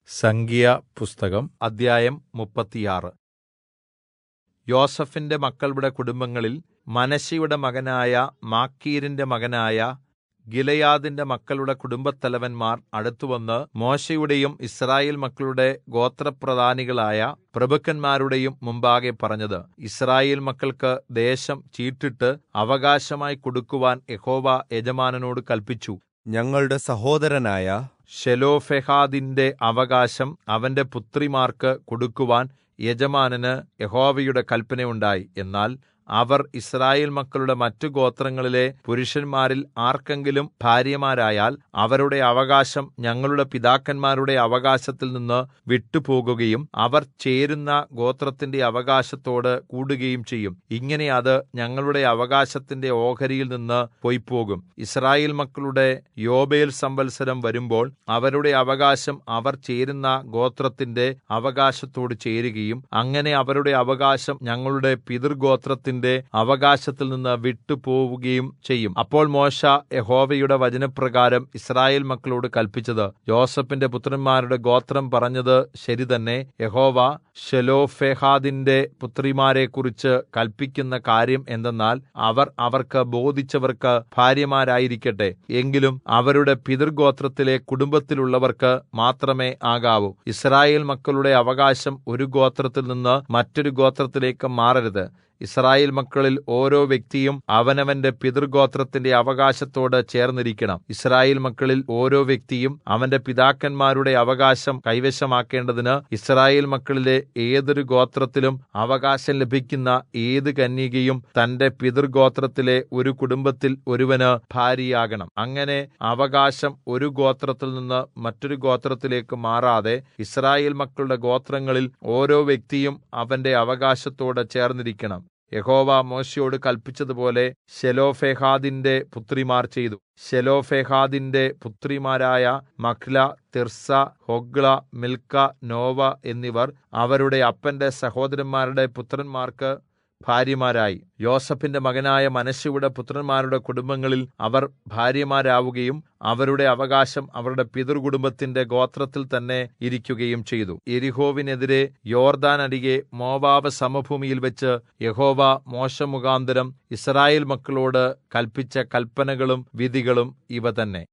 സംഖ്യാപുസ്തകം അദ്ധ്യായം 36. യോസേഫിന്റെ മക്കളുടെ കുടുംബങ്ങളിൽ മനശ്ശെയുടെ മകനായ മാഖീരിന്റെ മകനായ ഗിലെയാദിന്റെ മക്കളുടെ കുടുംബത്തലവന്മാർ അടുത്തുവന്ന് മോശെയുടെയും യിസ്രായേൽ മക്കളുടെ ഗോത്രപ്രധാനികളായ പ്രഭുക്കന്മാരുടെയും മുമ്പാകെ പറഞ്ഞത്, യിസ്രായേൽ മക്കൾക്ക് ദേശം ചീട്ടിട്ട് അവകാശമായി കൊടുക്കുവാൻ യഹോവ യജമാനനോട് കല്പിച്ചു. ഞങ്ങളുടെ സഹോദരനായ ശെലോഫെഹാദിന്റെ അവകാശം അവന്റെ പുത്രിമാർക്ക് കൊടുക്കുവാൻ യജമാനന് യഹോവയുടെ കല്പനയുണ്ടായി. എന്നാൽ അവർ യിസ്രായേൽ മക്കളുടെ മറ്റു ഗോത്രങ്ങളിലെ പുരുഷന്മാരിൽ ആർക്കെങ്കിലും ഭാര്യമാരായാൽ അവരുടെ അവകാശം ഞങ്ങളുടെ പിതാക്കന്മാരുടെ അവകാശത്തിൽ നിന്ന് വിട്ടുപോകുകയും അവർ ചേരുന്ന ഗോത്രത്തിന്റെ അവകാശത്തോട് കൂടുകയും ചെയ്യും. ഇങ്ങനെ അത് ഞങ്ങളുടെ അവകാശത്തിന്റെ ഓഹരിയിൽ നിന്ന് പൊയ്പോകും. യിസ്രായേൽ മക്കളുടെ യോബേൽ സംവത്സരം വരുമ്പോൾ അവരുടെ അവകാശം അവർ ചേരുന്ന ഗോത്രത്തിന്റെ അവകാശത്തോട് ചേരുകയും അങ്ങനെ അവരുടെ അവകാശം ഞങ്ങളുടെ പിതൃഗോത്രത്തിന്റെ അവകാശത്തിൽ നിന്ന് വിട്ടുപോവുകയും ചെയ്യും. അപ്പോൾ മോശെ യഹോവയുടെ വചനപ്രകാരം യിസ്രായേൽ മക്കളോട് കല്പിച്ചത്, യോസേഫിന്റെ പുത്രന്മാരുടെ ഗോത്രം പറഞ്ഞത് ശരി തന്നെ. യഹോവ ശെലോഫെഹാദിന്റെ പുത്രിമാരെക്കുറിച്ച് കല്പിക്കുന്ന കാര്യം എന്തെന്നാൽ, അവർ അവർക്ക് ബോധിച്ചവർക്ക് ഭാര്യമാരായിരിക്കട്ടെ, എങ്കിലും അവരുടെ പിതൃഗോത്രത്തിലെ കുടുംബത്തിലുള്ളവർക്ക് മാത്രമേ ആകാവൂ. യിസ്രായേൽ മക്കളുടെ അവകാശം ഒരു ഗോത്രത്തിൽ നിന്ന് മറ്റൊരു ഗോത്രത്തിലേക്ക് മാറരുത്. യിസ്രായേൽ മക്കളിൽ ഓരോ വ്യക്തിയും അവനവന്റെ പിതൃഗോത്രത്തിന്റെ അവകാശത്തോട് ചേർന്നിരിക്കണം. യിസ്രായേൽ മക്കളിൽ ഓരോ വ്യക്തിയും അവന്റെ പിതാക്കന്മാരുടെ അവകാശം കൈവശമാക്കേണ്ടതിന് യിസ്രായേൽ മക്കളിലെ ഏതൊരു ഗോത്രത്തിലും അവകാശം ലഭിക്കുന്ന ഏത് കന്യകയും തന്റെ പിതൃഗോത്രത്തിലെ ഒരു കുടുംബത്തിൽ ഒരുവന് ഭാര്യയാകണം. അങ്ങനെ അവകാശം ഒരു ഗോത്രത്തിൽ നിന്ന് മറ്റൊരു ഗോത്രത്തിലേക്ക് മാറാതെ യിസ്രായേൽ മക്കളുടെ ഗോത്രങ്ങളിൽ ഓരോ വ്യക്തിയും അവന്റെ അവകാശത്തോട് ചേർന്നിരിക്കണം. യഹോവ മോശെയോട് കല്പിച്ചതുപോലെ ശെലോഫെഹാദിന്റെ പുത്രിമാർ ചെയ്തു. ശെലോഫെഹാദിന്റെ പുത്രിമാരായ Mahlah, Tirzah, Hoglah, Milkha, Nova എന്നിവർ അവരുടെ അപ്പന്റെ സഹോദരന്മാരുടെ പുത്രന്മാർക്ക് ഭാര്യമാരായി. യോസേഫിന്റെ മകനായ മനശ്ശെയുടെ പുത്രന്മാരുടെ കുടുംബങ്ങളിൽ അവർ ഭാര്യമാരാവുകയും അവരുടെ അവകാശം അവരുടെ പിതൃകുടുംബത്തിന്റെ ഗോത്രത്തിൽ തന്നെ ഇരിക്കുകയും ചെയ്തു. യെരിഹോവിനെതിരെ യോർദ്ദാനരികെ മോവാബ് സമഭൂമിയിൽ വെച്ച് യഹോവ മോശെ മുഖാന്തരം യിസ്രായേൽ മക്കളോട് കല്പിച്ച കല്പനകളും വിധികളും ഇവ തന്നെ.